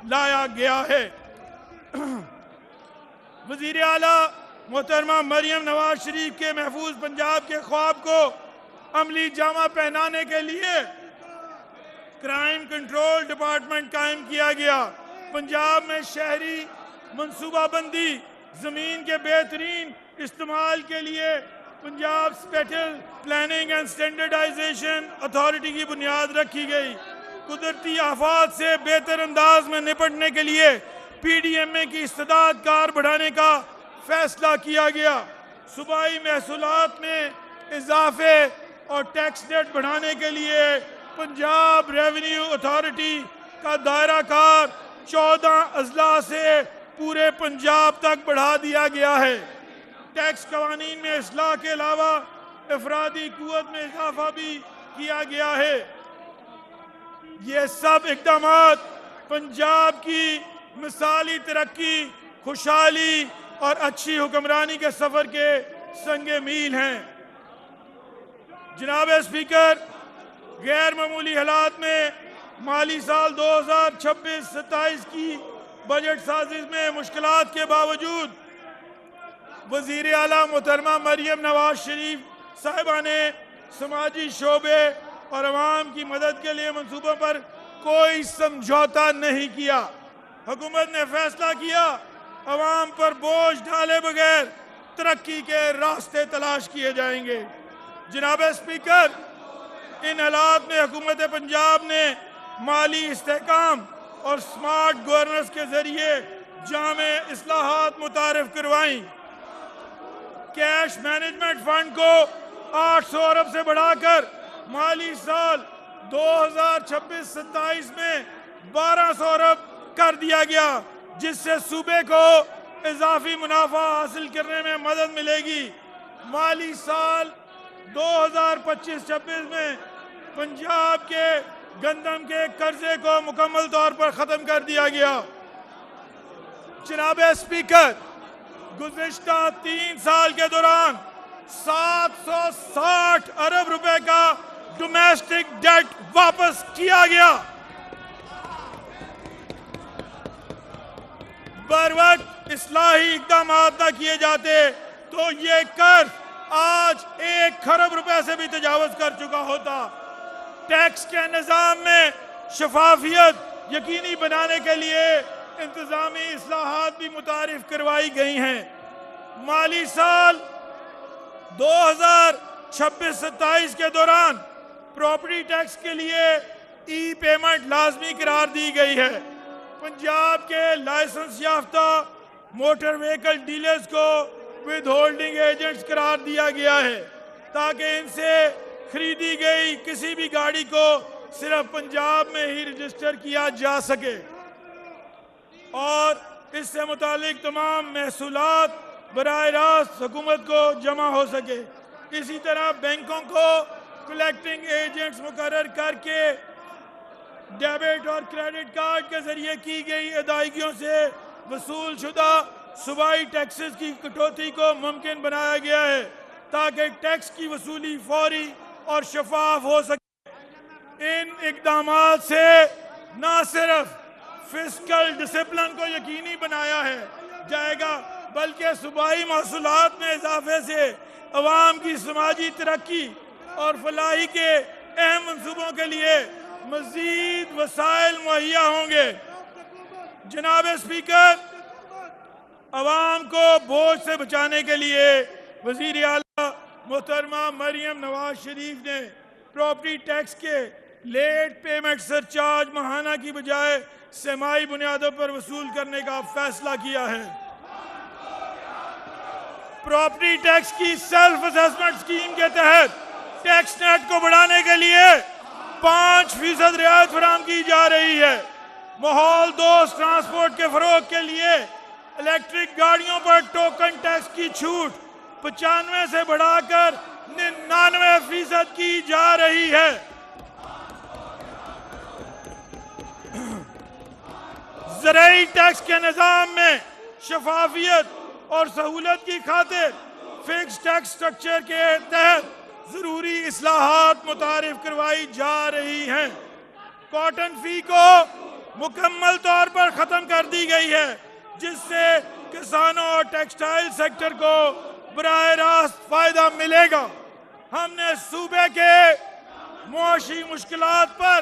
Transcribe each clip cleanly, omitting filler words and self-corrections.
لایا گیا ہے۔ وزیر اعلیٰ محترمہ مریم نواز شریف کے محفوظ پنجاب کے خواب کو عملی جامہ پہنانے کے لیے کرائم کنٹرول ڈپارٹمنٹ قائم کیا گیا۔ پنجاب میں شہری منصوبہ بندی، زمین کے بہترین استعمال کے لیے Punjab special planning and standardisation authority کی بنیاد رکھی گئی۔ قدرتی آفات سے بہتر انداز میں نپٹنے کے لیے پی ڈی ایم اے کی استعداد کار بڑھانے کا فیصلہ کیا گیا۔ صوبائی محصولات میں اضافے اور ٹیکس ریٹ بڑھانے کے لیے پنجاب ریونیو اتھارٹی کا دائرہ کار 14 اضلاع سے پورے پنجاب تک بڑھا دیا گیا ہے۔ ٹیکس قوانین میں اصلاح کے علاوہ افرادی قوت میں اضافہ بھی کیا گیا ہے۔ یہ سب اقدامات پنجاب کی مثالی ترقی، خوشحالی اور اچھی حکمرانی کے سفر کے سنگ میل ہیں۔ جناب اسپیکر، غیر معمولی حالات میں مالی سال 2026-27 کی بجٹ سازی میں مشکلات کے باوجود وزیر اعلیٰ محترمہ مریم نواز شریف صاحبہ نے سماجی شعبے اور عوام کی مدد کے لیے منصوبوں پر کوئی سمجھوتہ نہیں کیا۔ حکومت نے فیصلہ کیا عوام پر بوجھ ڈالے بغیر ترقی کے راستے تلاش کیے جائیں گے۔ جناب اسپیکر، ان حالات میں حکومت پنجاب نے مالی استحکام اور سمارٹ گورننس کے ذریعے جامع اصلاحات متعارف کروائیں۔ کیش مینجمنٹ فنڈ کو 800 ارب سے بڑھا کر مالی سال 2026-27 میں 1200 ارب کر دیا گیا، جس سے صوبے کو اضافی منافع حاصل کرنے میں مدد ملے گی۔ مالی سال 2025-26 میں پنجاب کے گندم کے قرضے کو مکمل طور پر ختم کر دیا گیا۔ جناب اسپیکر، گزشتہ 3 سال کے دوران 760 ارب روپے کا ڈومیسٹک ڈیٹ واپس کیا گیا۔ بر وقت اصلاحی اقدامات نہ کیے جاتے تو یہ قرض آج 1 کھرب روپے سے بھی تجاوز کر چکا ہوتا۔ ٹیکس کے نظام میں شفافیت یقینی بنانے کے لیے انتظامی اصلاحات بھی متعارف کروائی گئی ہیں۔ مالی سال 2026-27 کے دوران پراپرٹی ٹیکس کے لیے ای پیمنٹ لازمی قرار دی گئی ہے۔ پنجاب کے لائسنس یافتہ موٹر وہیکل ڈیلرز کو ود ہولڈنگ ایجنٹس قرار دیا گیا ہے، تاکہ ان سے خریدی گئی کسی بھی گاڑی کو صرف پنجاب میں ہی رجسٹر کیا جا سکے اور اس سے متعلق تمام محصولات براہ راست حکومت کو جمع ہو سکے۔ اسی طرح بینکوں کو کلیکٹنگ ایجنٹس مقرر کر کے ڈیبٹ اور کریڈٹ کارڈ کے ذریعے کی گئی ادائیگیوں سے وصول شدہ صوبائی ٹیکسز کی کٹوتی کو ممکن بنایا گیا ہے، تاکہ ٹیکس کی وصولی فوری اور شفاف ہو سکے۔ ان اقدامات سے نہ صرف فسکل ڈسپلن کو یقینی بنایا جائے گا، بلکہ صوبائی محصولات میں اضافے سے عوام کی سماجی ترقی اور فلاحی کے اہم منصوبوں کے لیے مزید وسائل مہیا ہوں گے۔ جناب اسپیکر، عوام کو بوجھ سے بچانے کے لیے وزیر اعلیٰ محترمہ مریم نواز شریف نے پراپرٹی ٹیکس کے لیٹ پیمنٹ سرچارج ماہانہ کی بجائے سمائی بنیادوں پر وصول کرنے کا فیصلہ کیا ہے۔ پراپرٹی ٹیکس کی سیلف اسیسمنٹ اسکیم کے تحت ٹیکس نیٹ کو بڑھانے کے لیے 5% رعایت فراہم کی جا رہی ہے۔ ماحول دوست ٹرانسپورٹ کے فروغ کے لیے الیکٹرک گاڑیوں پر ٹوکن ٹیکس کی چھوٹ 95 سے بڑھا کر 99% کی جا رہی ہے۔ زرعی ٹیکس کے نظام میں شفافیت اور سہولت کی خاطر فکس ٹیکس سٹرکچر کے تحت ضروری اصلاحات متعارف کروائی جا رہی ہیں۔ کاٹن فی کو मुकम्मल तौर पर ख़त्म कर दी गई है, जिससे किसानों और टेक्सटाइल सेक्टर को बराह रास्त फ़ायदा मिलेगा। हमने सूबे के मुआशी मुश्किलात पर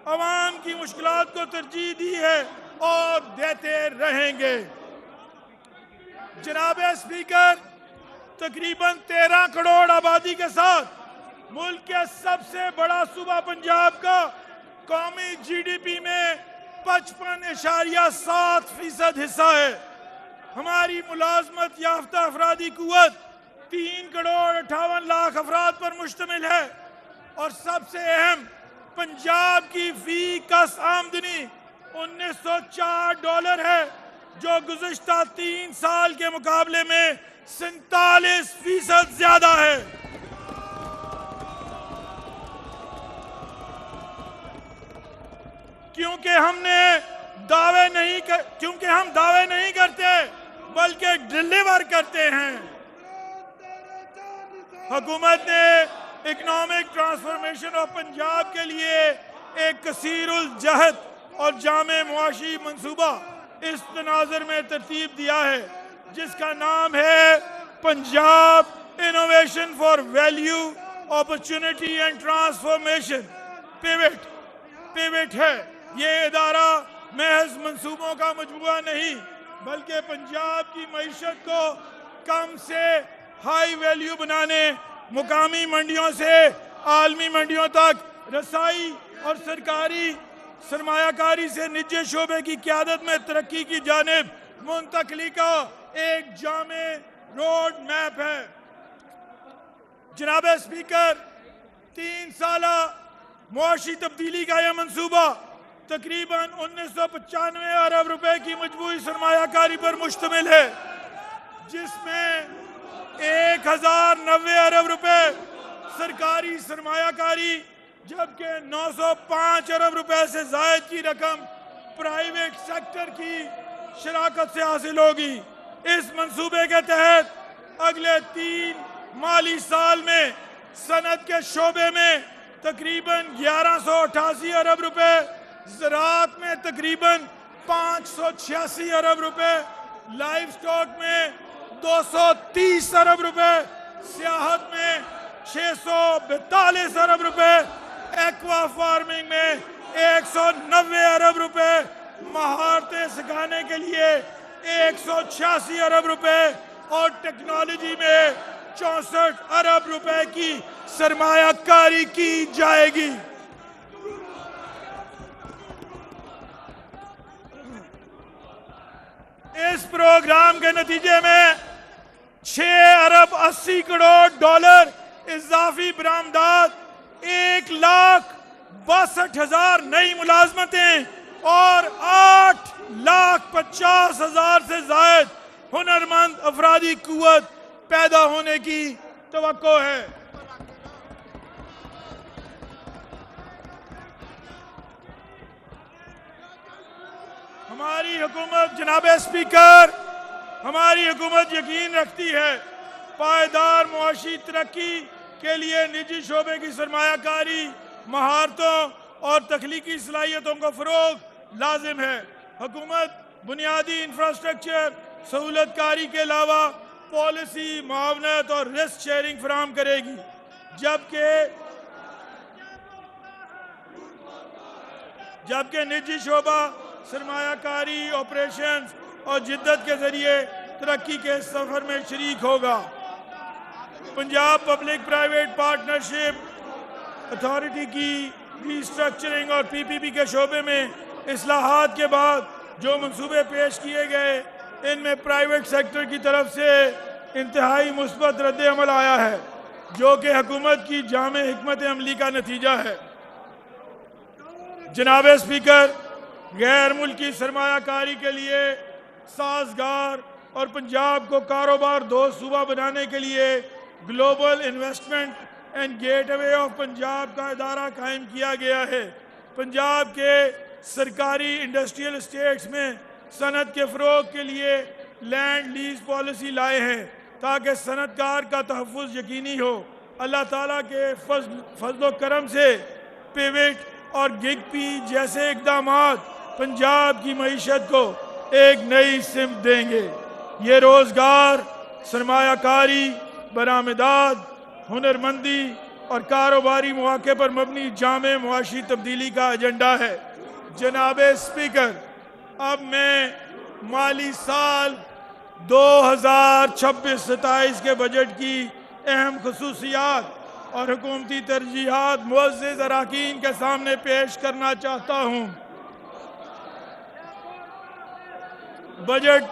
अवाम की मुश्किलात को तरजीह दी है और देते रहेंगे। जनाब स्पीकर, तकरीबन 13 करोड़ आबादी के साथ मुल्क के सबसे बड़ा सूबा पंजाब का कौमी GDP में 55.7% हिस्सा है। हमारी मुलाजमत याफ्ता अफरादी कुव्वत 3 करोड़ 58 लाख अफराद पर मुश्तमिल है और सबसे अहम पंजाब की फी कस आमदनी $1904 है, जो गुज़िश्ता 3 साल के मुकाबले में 47% ज्यादा है। क्योंकि हम दावे नहीं करते बल्कि डिलीवर करते हैं। हुकूमत ने इकोनॉमिक ट्रांसफॉर्मेशन ऑफ पंजाब के लिए एक कसीरुल जहद और जामे मुआशी मंसूबा इस तनाज़ुर में तरतीब दिया है, जिसका नाम है Punjab innovation for value opportunity and transformation, pivot है। ये इदारा महज मंसूबों का मजमुआ नहीं, बल्कि पंजाब की मईशत को कम से हाई वैल्यू बनाने, मुकामी मंडियों से आलमी मंडियों तक रसाई और सरकारी सरमायाकारी से निजी शोबे की क़यादत में तरक्की की जानिब मुंतकली का एक जामे रोड मैप है। जनाब स्पीकर, 3 साला मुआशी तब्दीली का यह मंसूबा तकरीबन 1995 अरब रुपए की मजबूरी सरमायाकारी पर मुश्तमिल है, जिसमें 1090 अरब रुपए सरकारी सरमायाकारी जबकि 905 अरब रुपए से जायद की रकम प्राइवेट सेक्टर की शराकत से हासिल होगी। इस मंसूबे के तहत अगले 3 माली साल में सनत के शोबे में तकरीबन 1188 अरब रुपए, ज़राअत में तकरीबन 586 अरब रुपए, लाइव स्टॉक में 230 अरब रुपए, सियाहत में 642 अरब रुपए, एक्वा फार्मिंग में 190 अरब रुपए, महारतें सिखाने के लिए 186 अरब रुपए और टेक्नोलॉजी में 64 अरब रुपए की सरमायाकारी की जाएगी। इस प्रोग्राम के नतीजे में 6 अरब 80 करोड़ डॉलर इजाफी बरामदात, 1,62,000 नई मुलाजमतें और 8,50,000 से जायद हुनरमंद अफरादी कुव्वत पैदा होने की तवक्को है। हमारी हुकूमत, जनाब स्पीकर, हमारी हुकूमत यकीन रखती है पायदार मुआशी तरक्की के लिए निजी शोबे की सरमायाकारी, महारतों और तख्लीकी सलाहियतों को फरोग लाजिम है। हुकूमत बुनियादी इंफ्रास्ट्रक्चर सहूलतकारी के अलावा पॉलिसी, मुआवनत और रिस्क शेयरिंग फराहम करेगी, जबकि निजी शोबा सरमायाकारी, ऑपरेशंस और जिद्दत के जरिए तरक्की के सफर में शरीक होगा। Punjab public private partnership authority की रीस्ट्रक्चरिंग और PPP के शोबे में इस्लाहात के बाद जो मंसूबे पेश किए गए, इनमें प्राइवेट सेक्टर की तरफ से इंतहाई मुस्बत रद्द-ए-अमल आया है, जो कि हुकूमत की जामे हिकमत अमली का नतीजा है। जनाब स्पीकर, गैर मुल्की सरमायाकारी के लिए साजगार और पंजाब को कारोबार दोस्त सूबा बनाने के लिए global investment and gateway of Punjab का इदारा कायम किया गया है। पंजाब के सरकारी इंडस्ट्रियल स्टेट्स में सनत के फ़रोग के लिए लैंड लीज पॉलिसी लाए हैं ताकि सनतकार का तहफ़्फ़ुज़ यकीनी हो। अल्लाह ताला के फज़्ल व करम से पिवट और गिगपी जैसे इक़दामात पंजाब की मईशत को एक नई सिमत देंगे। ये रोज़गार, सरमायाकारी, बरामदात, हुनरमंदी और कारोबारी मौके पर मबनी जामे मुआशी तब्दीली का एजेंडा है। जनाब स्पीकर, अब मैं माली साल 2026-27 के बजट की अहम खसूसियात और हुकूमती तरजीहात मुअज़्ज़िज़ अरकान के सामने पेश करना चाहता हूँ। बजट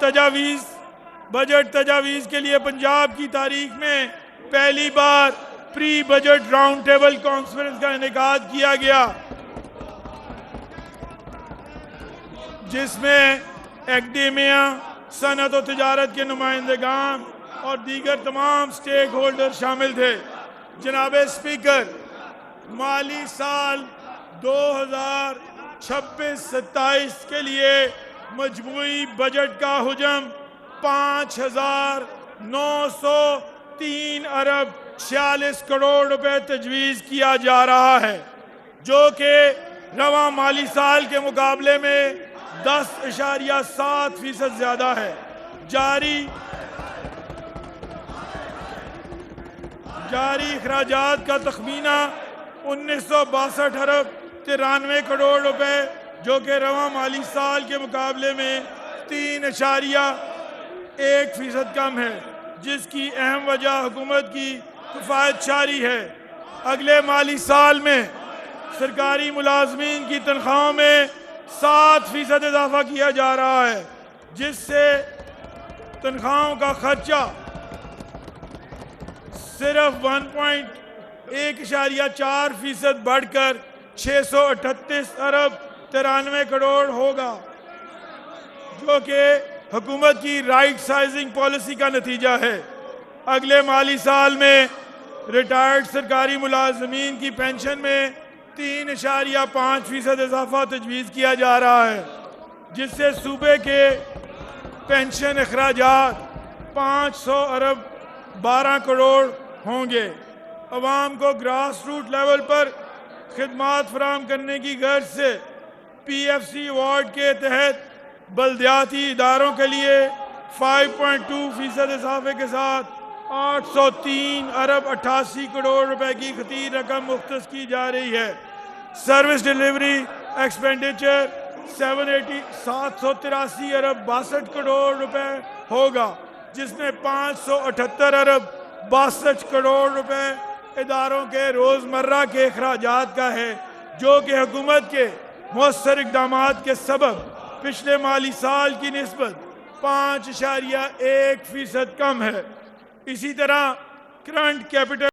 तजावीज़ के लिए पंजाब की तारीख में पहली बार pre budget round table conference का इनेकाद किया गया, जिसमें एकेडमिया, सनत और तिजारत के नुमाइंदगान और दीगर तमाम स्टेक होल्डर शामिल थे। जनाब स्पीकर, माली साल 2026-27 के लिए मजमूई बजट का हुजम 5,903 अरब 46 करोड़ रुपए तजवीज़ किया जा रहा है, जो कि रवा माली साल के मुकाबले में 10.7% ज़्यादा है। जारी अखराजात का तखमीना 1962 अरब 93 करोड़ रुपए, जो कि रवा माली साल के मुकाबले में 3.1% कम है, जिसकी अहम वजह हुकूमत की किफ़ायतशारी है। अगले माली साल में सरकारी मुलाजमीन की तनख्वाहों में 7% इजाफा किया जा रहा है, जिससे तनख्वाहों का खर्चा सिर्फ 1.4% बढ़कर 638 अरब 93 करोड़ होगा, जो कि हुकूमत की राइट साइजिंग पॉलिसी का नतीजा है। अगले माली साल में रिटायर्ड सरकारी मुलाजमीन की पेंशन में 3.5% इजाफा तजवीज़ किया जा रहा है, जिससे सूबे के पेंशन अखराजात 500 अरब 12 करोड़ होंगे। अवाम को ग्रास रूट लेवल पर खिदमात फराहम करने की गर्ज से PFC अवार्ड के तहत बल्दियाती इदारों के लिए 5.2% इजाफे के साथ 803 अरब 88 करोड़ रुपए की खतीर रकम मुख्तस की जा रही है। सर्विस डिलीवरी एक्सपेंडिचर 783 अरब 62 करोड़ रुपए होगा, जिसमें 578 अरब 62 करोड़ रुपए इदारों के रोज़मर्रा के अखराजात का है, जो कि हुकूमत के मौसर इक़दामात के सबब पिछले माली साल की निस्बत 5.1% कम है। इसी तरह करंट कैपिटल